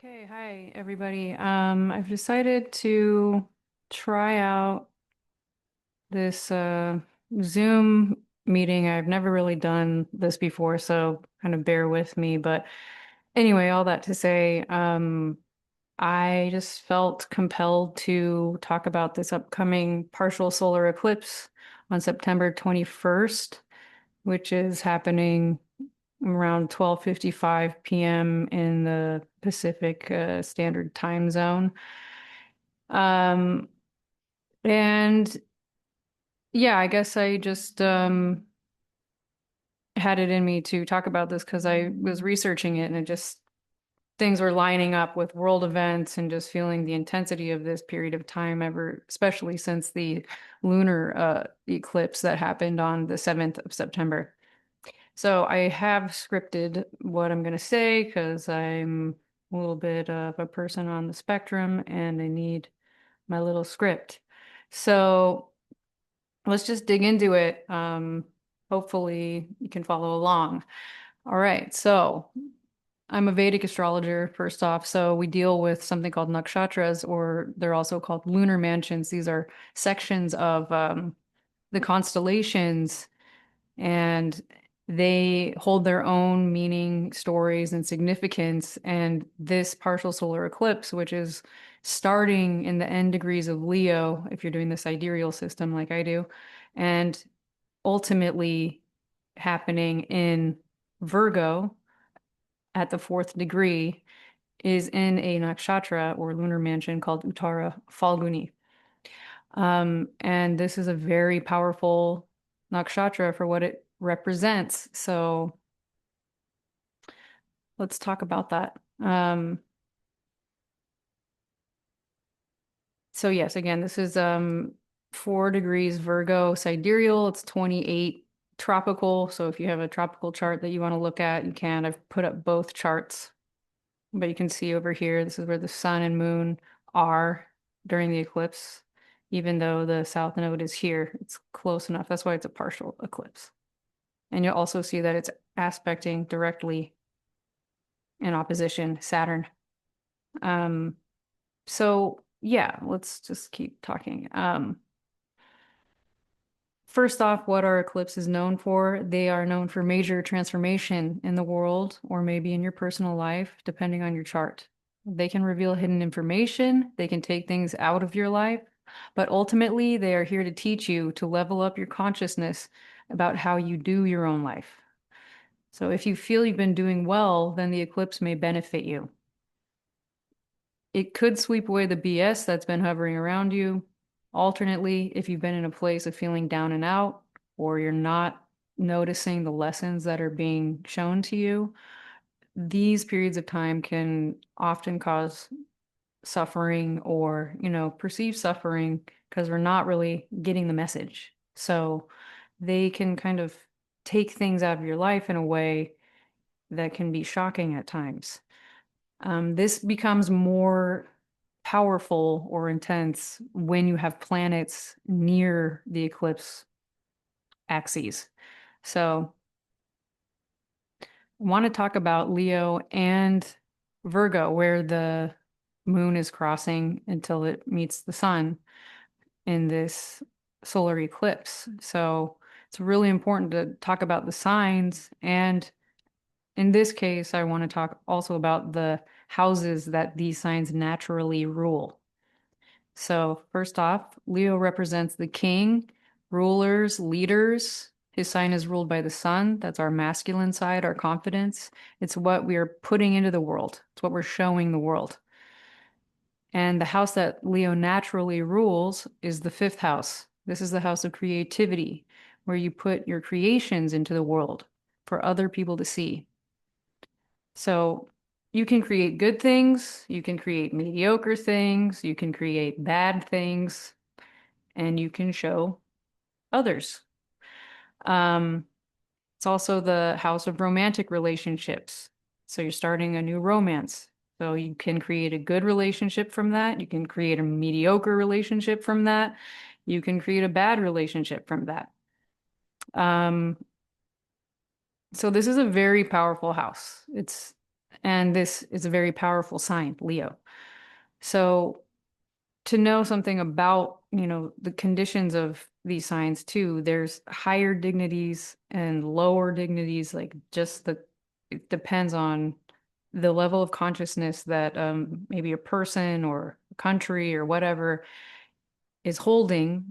Okay, hi everybody. I've decided to try out this Zoom meeting. I've never really done this before, so kind of bear with me. But anyway, all that to say, I just felt compelled to talk about this upcoming partial solar eclipse on September 21st, which is happening around 12:55 p.m. in the Pacific Standard Time Zone. Um, and yeah, I guess I just had it in me to talk about this because I was researching it and it just things were lining up with world events and just feeling the intensity of this period of time ever, especially since the lunar eclipse that happened on the 7th of September. So I have scripted what I'm going to say because I'm a little bit of a person on the spectrum and I need my little script. So let's just dig into it. Hopefully you can follow along. All right. So I'm a Vedic astrologer, first off. So we deal with something called nakshatras, or they're also called lunar mansions. These are sections of the constellations and they hold their own meaning, stories, and significance. And this partial solar eclipse, which is starting in the end degrees of Leo, if you're doing the sidereal system like I do, and ultimately happening in Virgo at the fourth degree, is in a nakshatra or lunar mansion called Uttara Phalguni. And this is a very powerful nakshatra for what it represents. So let's talk about that. So yes, again, this is 4 degrees Virgo sidereal. It's 28 tropical. So if you have a tropical chart that you want to look at, you can. I've put up both charts, but you can see over here, this is where the sun and moon are during the eclipse. Even though the south node is here, it's close enough. That's why it's a partial eclipse. And you'll also see that it's aspecting directly in opposition Saturn. Um, so yeah, let's just keep talking. First off, what are eclipses known for? They are known for major transformation in the world or maybe in your personal life, depending on your chart. They can reveal hidden information, they can take things out of your life, but ultimately they are here to teach you to level up your consciousness about how you do your own life. So if you feel you've been doing well, then the eclipse may benefit you. It could sweep away the BS that's been hovering around you. Alternately, if you've been in a place of feeling down and out, or you're not noticing the lessons that are being shown to you, these periods of time can often cause suffering or, perceived suffering because we're not really getting the message. So they can kind of take things out of your life in a way that can be shocking at times. This becomes more powerful or intense when you have planets near the eclipse axes. So I want to talk about Leo and Virgo, where the moon is crossing until it meets the sun in this solar eclipse. So it's really important to talk about the signs. And in this case, I want to talk also about the houses that these signs naturally rule. So, first off, Leo represents the king, rulers, leaders. His sign is ruled by the sun. That's our masculine side, our confidence. It's what we are putting into the world, it's what we're showing the world. And the house that Leo naturally rules is the fifth house. This is the house of creativity, where you put your creations into the world for other people to see. So you can create good things, you can create mediocre things, you can create bad things, and you can show others. Um, it's also the house of romantic relationships. So you're starting a new romance. So you can create a good relationship from that. You can create a mediocre relationship from that. You can create a bad relationship from that. Um, so this is a very powerful house. It's And this is a very powerful sign, Leo. So to know something about, the conditions of these signs too, there's higher dignities and lower dignities, like it depends on the level of consciousness that maybe a person or a country or whatever is holding.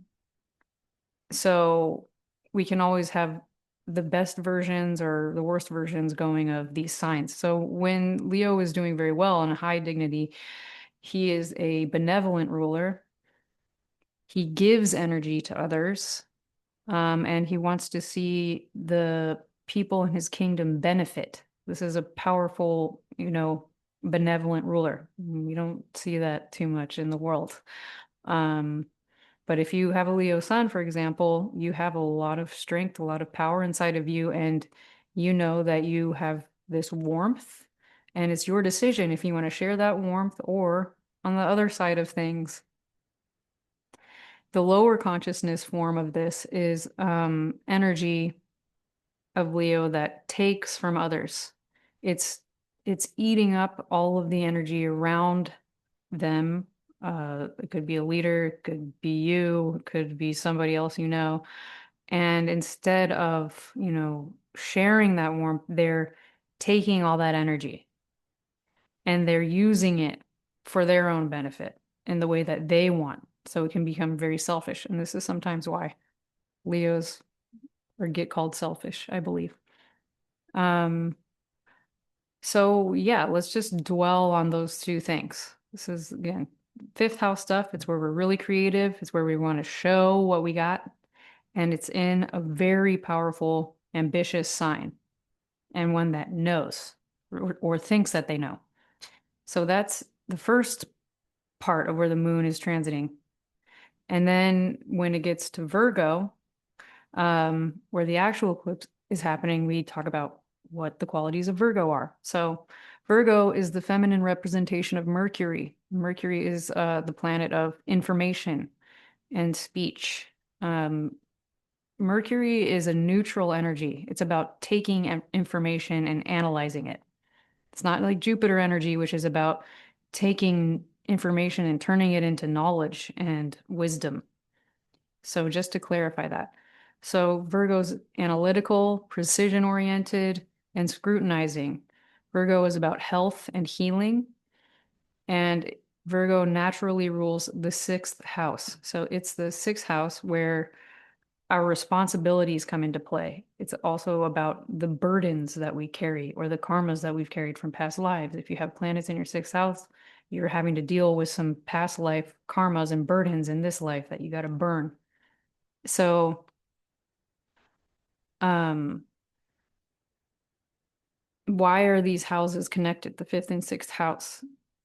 So we can always have the best versions or the worst versions going of these signs. So when Leo is doing very well in a high dignity, he is a benevolent ruler. He gives energy to others, and he wants to see the people in his kingdom benefit. This is a powerful, benevolent ruler. We don't see that too much in the world. Um, but if you have a Leo sun, for example, you have a lot of strength, a lot of power inside of you, and you know that you have this warmth, and it's your decision if you want to share that warmth or on the other side of things. The lower consciousness form of this is energy of Leo that takes from others. It's it's eating up all of the energy around them. It could be a leader, it could be you, it could be somebody else you know. And instead of, sharing that warmth, they're taking all that energy and they're using it for their own benefit in the way that they want. So it can become very selfish. And this is sometimes why Leos or get called selfish, I believe. Um, so yeah, let's just dwell on those two things. This is again, fifth house stuff. It's where we're really creative. It's where we want to show what we got. And it's in a very powerful, ambitious sign and one that knows or thinks that they know. So that's the first part of where the moon is transiting. And then when it gets to Virgo, where the actual eclipse is happening, we talk about what the qualities of Virgo are. So Virgo is the feminine representation of Mercury. Mercury is the planet of information and speech. Um, Mercury is a neutral energy. It's about taking information and analyzing it. It's not like Jupiter energy, which is about taking information and turning it into knowledge and wisdom. So just to clarify that. So Virgo's analytical, precision oriented, and scrutinizing. Virgo is about health and healing. And Virgo naturally rules the sixth house. So it's the sixth house where our responsibilities come into play. It's also about the burdens that we carry or the karmas that we've carried from past lives. If you have planets in your sixth house, you're having to deal with some past life karmas and burdens in this life that you got to burn. So, um, why are these houses connected, the fifth and sixth house?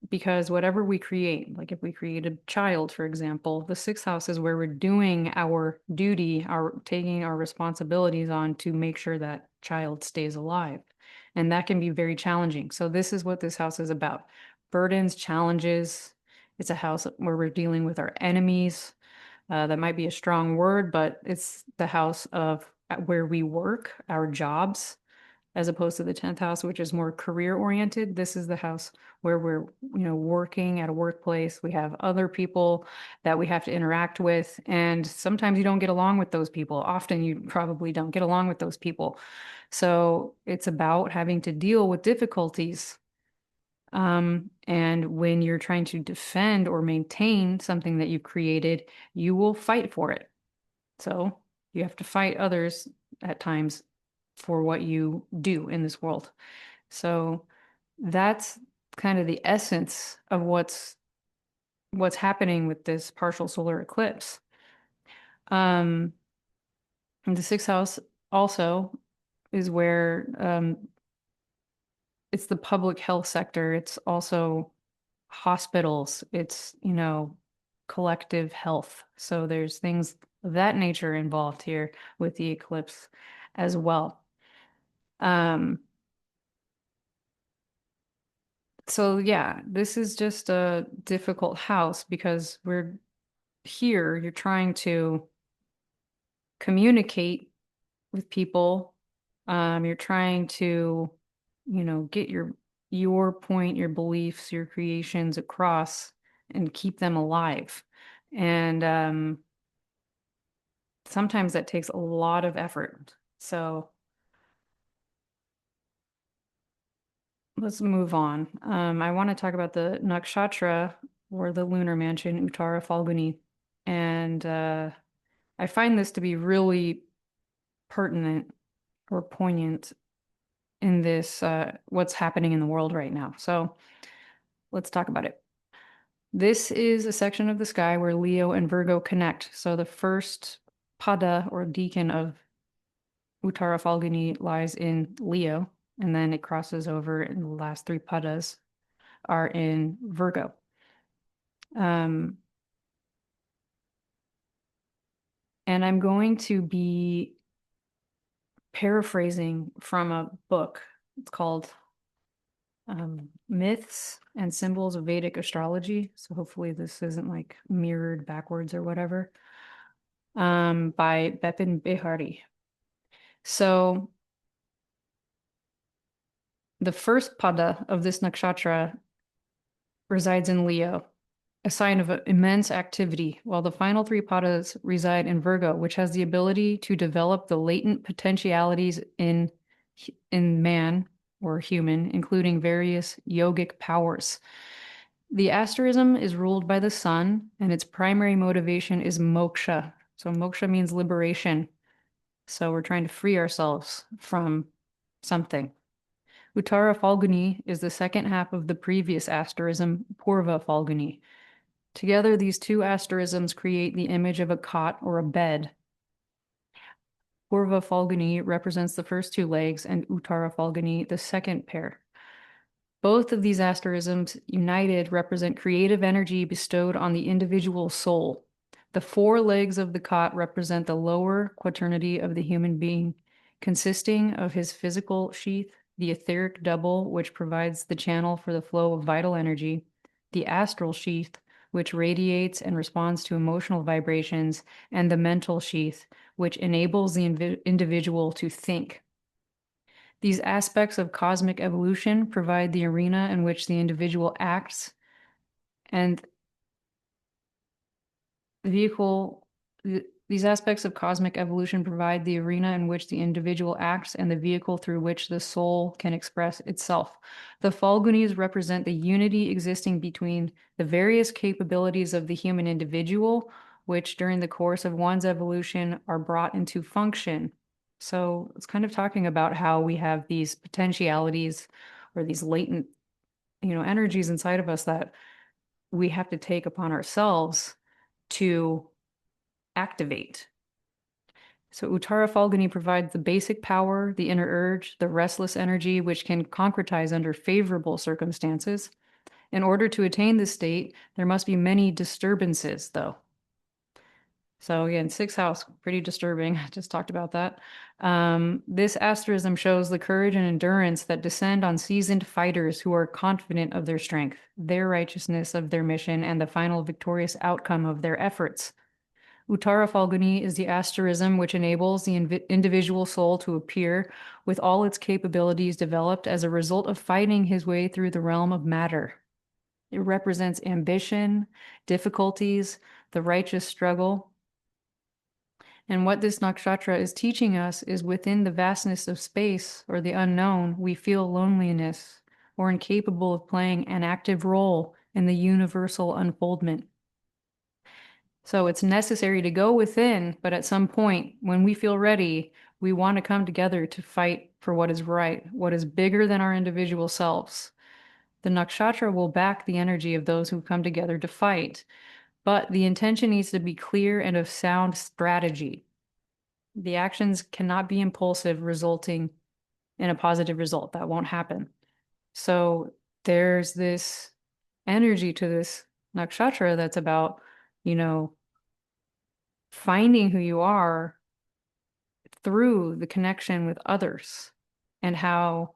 Because whatever we create, like if we create a child, for example, the sixth house is where we're doing our duty, our taking our responsibilities on to make sure that child stays alive. And that can be very challenging. So this is what this house is about. Burdens, challenges. It's a house where we're dealing with our enemies. That might be a strong word, but it's the house of where we work, our jobs as opposed to the 10th house, which is more career oriented. This is the house where we're, working at a workplace. We have other people that we have to interact with. And sometimes you don't get along with those people. Often you probably don't get along with those people. So it's about having to deal with difficulties. And when you're trying to defend or maintain something that you've created, you will fight for it. So you have to fight others at times for what you do in this world. So that's kind of the essence of what's happening with this partial solar eclipse. Um, and the sixth house also is where it's the public health sector. It's also hospitals. It's, collective health. So there's things of that nature involved here with the eclipse as well. Um, So yeah, this is just a difficult house because we're here, you're trying to communicate with people. You're trying to, get your your point, your beliefs, your creations across and keep them alive. And sometimes that takes a lot of effort. So let's move on. I want to talk about the Nakshatra or the lunar mansion, Uttara Phalguni. And I find this to be really pertinent or poignant in this, what's happening in the world right now. So let's talk about it. This is a section of the sky where Leo and Virgo connect. So the first pada or decan of Uttara Phalguni lies in Leo, and then it crosses over, and the last three padas are in Virgo. And I'm going to be paraphrasing from a book. It's called Myths and Symbols of Vedic Astrology. So hopefully this isn't like mirrored backwards or whatever. By Bepin Behari. So the first pada of this nakshatra resides in Leo, a sign of immense activity, while the final three padas reside in Virgo, which has the ability to develop the latent potentialities in man or human, including various yogic powers. The asterism is ruled by the sun, and its primary motivation is moksha. So moksha means liberation. So we're trying to free ourselves from something. Uttara Phalguni is the second half of the previous asterism, Purva Phalguni. Together, these two asterisms create the image of a cot or a bed. Purva Phalguni represents the first two legs and Uttara Phalguni the second pair. Both of these asterisms united represent creative energy bestowed on the individual soul. The four legs of the cot represent the lower quaternity of the human being, consisting of his physical sheath, the etheric double, which provides the channel for the flow of vital energy, the astral sheath, which radiates and responds to emotional vibrations, and the mental sheath, which enables the individual to think. These aspects of cosmic evolution provide the arena in which the individual acts and the vehicle. These aspects of cosmic evolution provide the arena in which the individual acts and the vehicle through which the soul can express itself. The Phalgunis represent the unity existing between the various capabilities of the human individual, which during the course of one's evolution are brought into function. So it's kind of talking about how we have these potentialities or these latent, energies inside of us that we have to take upon ourselves to activate. So Uttara Phalguni provides the basic power, the inner urge, the restless energy, which can concretize under favorable circumstances. In order to attain this state, there must be many disturbances, though. So again, sixth house, pretty disturbing. I just talked about that. This asterism shows the courage and endurance that descend on seasoned fighters who are confident of their strength, their righteousness of their mission, and the final victorious outcome of their efforts. Uttara Phalguni is the asterism which enables the individual soul to appear with all its capabilities developed as a result of fighting his way through the realm of matter. It represents ambition, difficulties, the righteous struggle. And what this nakshatra is teaching us is within the vastness of space or the unknown, we feel loneliness or incapable of playing an active role in the universal unfoldment. So it's necessary to go within, but at some point, when we feel ready, we want to come together to fight for what is right, what is bigger than our individual selves. The nakshatra will back the energy of those who come together to fight, but the intention needs to be clear and of sound strategy. The actions cannot be impulsive, resulting in a positive result. That won't happen. So there's this energy to this nakshatra that's about, finding who you are through the connection with others and how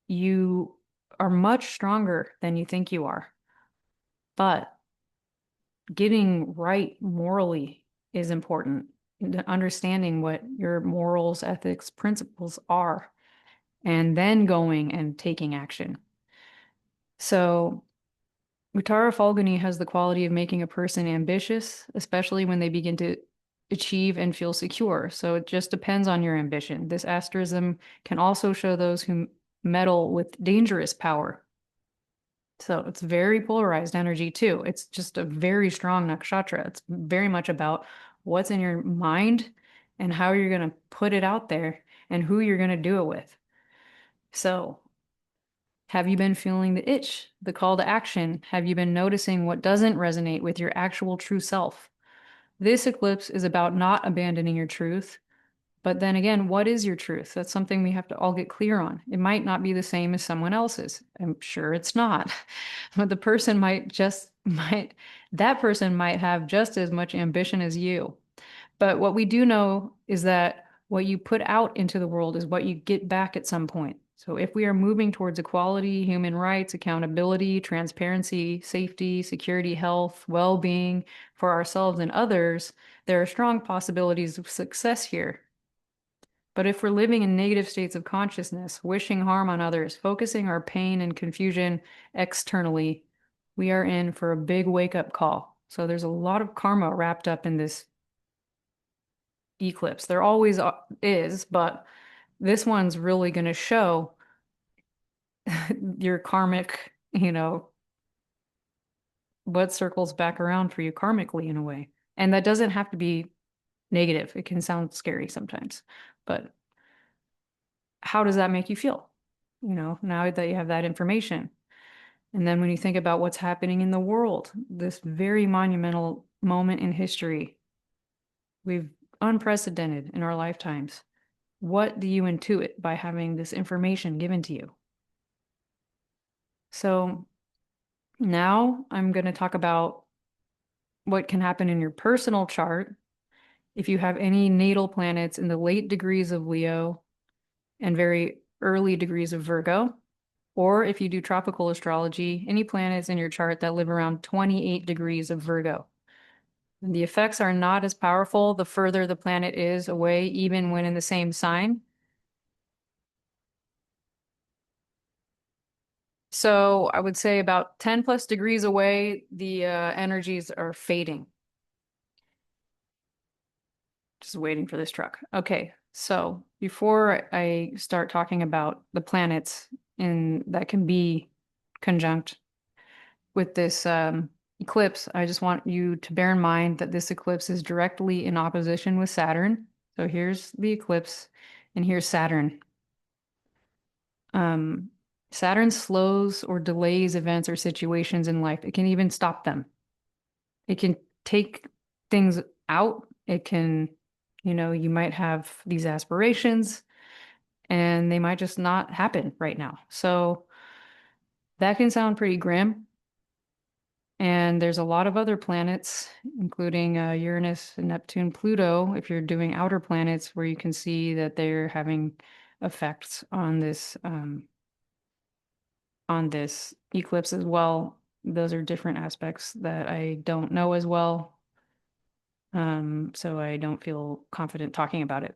you are much stronger than you think you are. But getting right morally is important. Understanding what your morals, ethics, principles are, and then going and taking action. So Uttara Phalguni has the quality of making a person ambitious, especially when they begin to achieve and feel secure. So it just depends on your ambition. This asterism can also show those who meddle with dangerous power. So it's very polarized energy too. It's just a very strong nakshatra. It's very much about what's in your mind and how you're going to put it out there and who you're going to do it with. So have you been feeling the itch, the call to action? Have you been noticing what doesn't resonate with your actual true self? This eclipse is about not abandoning your truth. But then again, what is your truth? That's something we have to all get clear on. It might not be the same as someone else's. I'm sure it's not. But the person that person might have just as much ambition as you. But what we do know is that what you put out into the world is what you get back at some point. So if we are moving towards equality, human rights, accountability, transparency, safety, security, health, well-being for ourselves and others, there are strong possibilities of success here. But if we're living in negative states of consciousness, wishing harm on others, focusing our pain and confusion externally, we are in for a big wake-up call. So there's a lot of karma wrapped up in this eclipse. There always is, but this one's really going to show your karmic, what circles back around for you karmically in a way. And that doesn't have to be negative. It can sound scary sometimes, but how does that make you feel? Now that you have that information. And then when you think about what's happening in the world, this very monumental moment in history, we've unprecedented in our lifetimes. What do you intuit by having this information given to you? So now I'm going to talk about what can happen in your personal chart if you have any natal planets in the late degrees of Leo and very early degrees of Virgo, or if you do tropical astrology, any planets in your chart that live around 28 degrees of Virgo. And the effects are not as powerful the further the planet is away, even when in the same sign. So I would say about 10 plus degrees away, the energies are fading. Just waiting for this truck. Okay, so before I start talking about the planets that can be conjunct with this eclipse, I just want you to bear in mind that this eclipse is directly in opposition with Saturn. So here's the eclipse, and here's Saturn. Um, Saturn slows or delays events or situations in life. It can even stop them. It can take things out. It can, you might have these aspirations and they might just not happen right now. So that can sound pretty grim. And there's a lot of other planets, including Uranus and Neptune, Pluto, if you're doing outer planets, where you can see that they're having effects on this eclipse as well. Those are different aspects that I don't know as well. So I don't feel confident talking about it.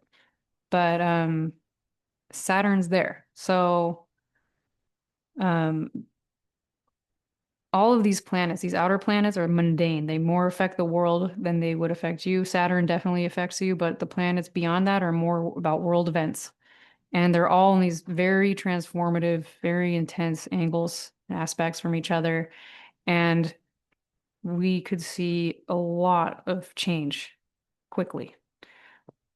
But Saturn's there. So um, all of these planets, these outer planets, are mundane. They more affect the world than they would affect you. Saturn definitely affects you, but the planets beyond that are more about world events. And they're all in these very transformative, very intense angles and aspects from each other. And we could see a lot of change quickly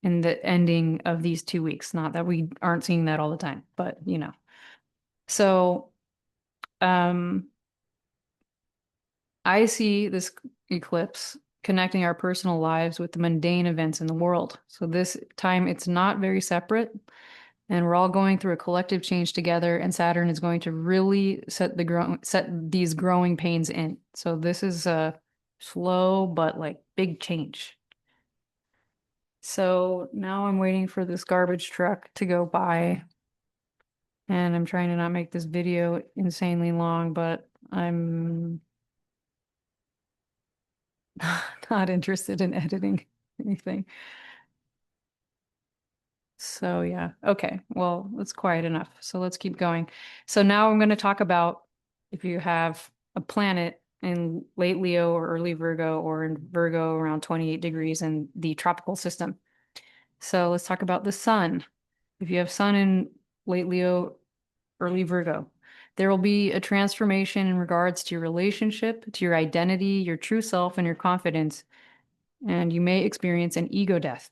in the ending of these 2 weeks. Not that we aren't seeing that all the time, but So, um, I see this eclipse connecting our personal lives with the mundane events in the world. So this time it's not very separate, and we're all going through a collective change together, and Saturn is going to really set these growing pains in. So this is a slow but like big change. So now I'm waiting for this garbage truck to go by, and I'm trying to not make this video insanely long, but I'm not interested in editing anything. So yeah, okay. Well, it's quiet enough. So let's keep going. So now I'm going to talk about if you have a planet in late Leo or early Virgo, or in Virgo around 28 degrees in the tropical system. So let's talk about the sun. If you have sun in late Leo, early Virgo, there will be a transformation in regards to your relationship, to your identity, your true self, and your confidence. And you may experience an ego death.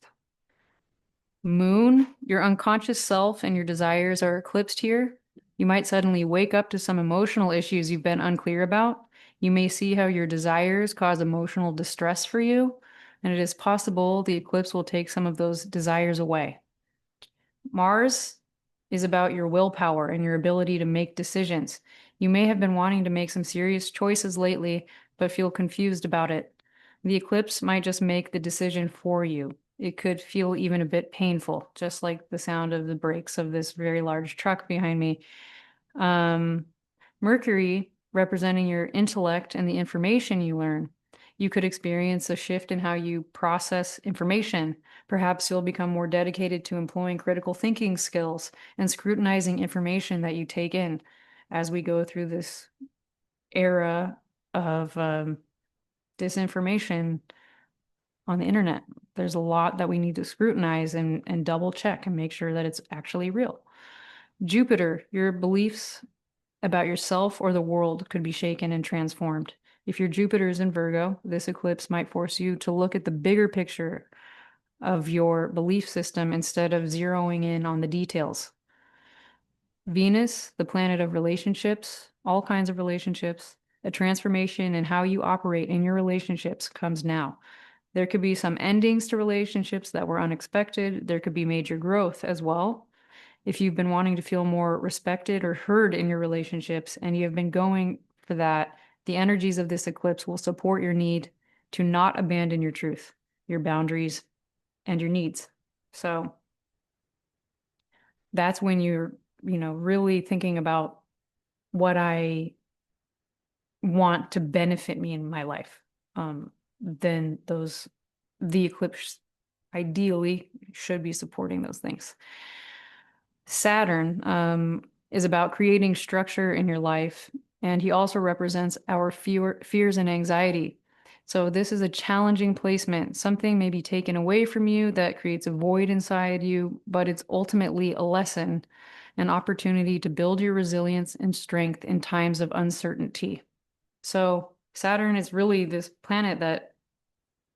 Moon, your unconscious self and your desires are eclipsed here. You might suddenly wake up to some emotional issues you've been unclear about. You may see how your desires cause emotional distress for you, and it is possible the eclipse will take some of those desires away. Mars is about your willpower and your ability to make decisions. You may have been wanting to make some serious choices lately, but feel confused about it. The eclipse might just make the decision for you. It could feel even a bit painful, just like the sound of the brakes of this very large truck behind me. Um, Mercury, representing your intellect and the information you learn. You could experience a shift in how you process information. Perhaps you'll become more dedicated to employing critical thinking skills and scrutinizing information that you take in as we go through this era of disinformation on the internet. There's a lot that we need to scrutinize and double check and make sure that it's actually real. Jupiter, your beliefs about yourself or the world could be shaken and transformed. If your Jupiter is in Virgo, this eclipse might force you to look at the bigger picture of your belief system instead of zeroing in on the details. Venus, the planet of relationships, all kinds of relationships, a transformation in how you operate in your relationships comes now. There could be some endings to relationships that were unexpected. There could be major growth as well. If you've been wanting to feel more respected or heard in your relationships and you have been going for that, the energies of this eclipse will support your need to not abandon your truth, your boundaries, and your needs. So that's when you're, really thinking about what I want to benefit me in my life. Then the eclipse ideally should be supporting those things. Saturn is about creating structure in your life, and he also represents our fears and anxiety. So this is a challenging placement. Something may be taken away from you that creates a void inside you, but it's ultimately a lesson, an opportunity to build your resilience and strength in times of uncertainty. So Saturn is really this planet that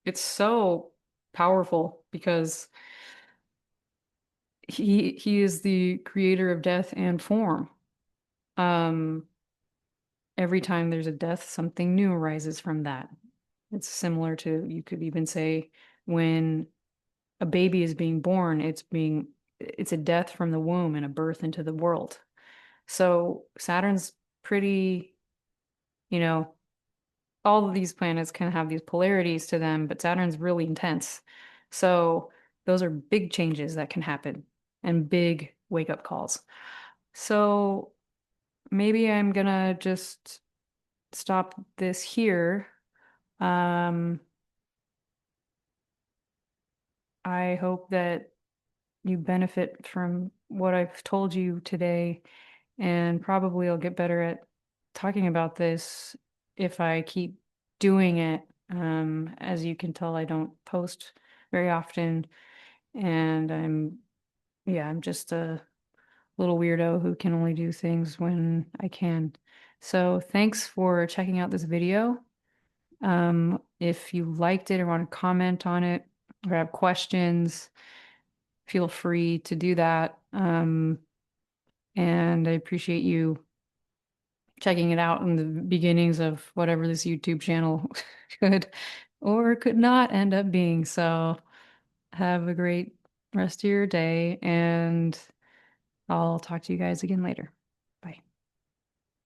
it's so powerful because he is the creator of death and form. Um, every time there's a death, something new arises from that. It's similar to, you could even say, when a baby is being born, it's a death from the womb and a birth into the world. So Saturn's pretty, you know, all of these planets can have these polarities to them, but Saturn's really intense. So those are big changes that can happen and big wake up calls. So maybe I'm gonna just stop this here. Um, I hope that you benefit from what I've told you today, and probably I'll get better at talking about this if I keep doing it. As you can tell, I don't post very often, and I'm just a little weirdo who can only do things when I can. So thanks for checking out this video. If you liked it or want to comment on it or have questions, feel free to do that. And I appreciate you checking it out in the beginnings of whatever this YouTube channel could or could not end up being. So have a great rest of your day, and I'll talk to you guys again later.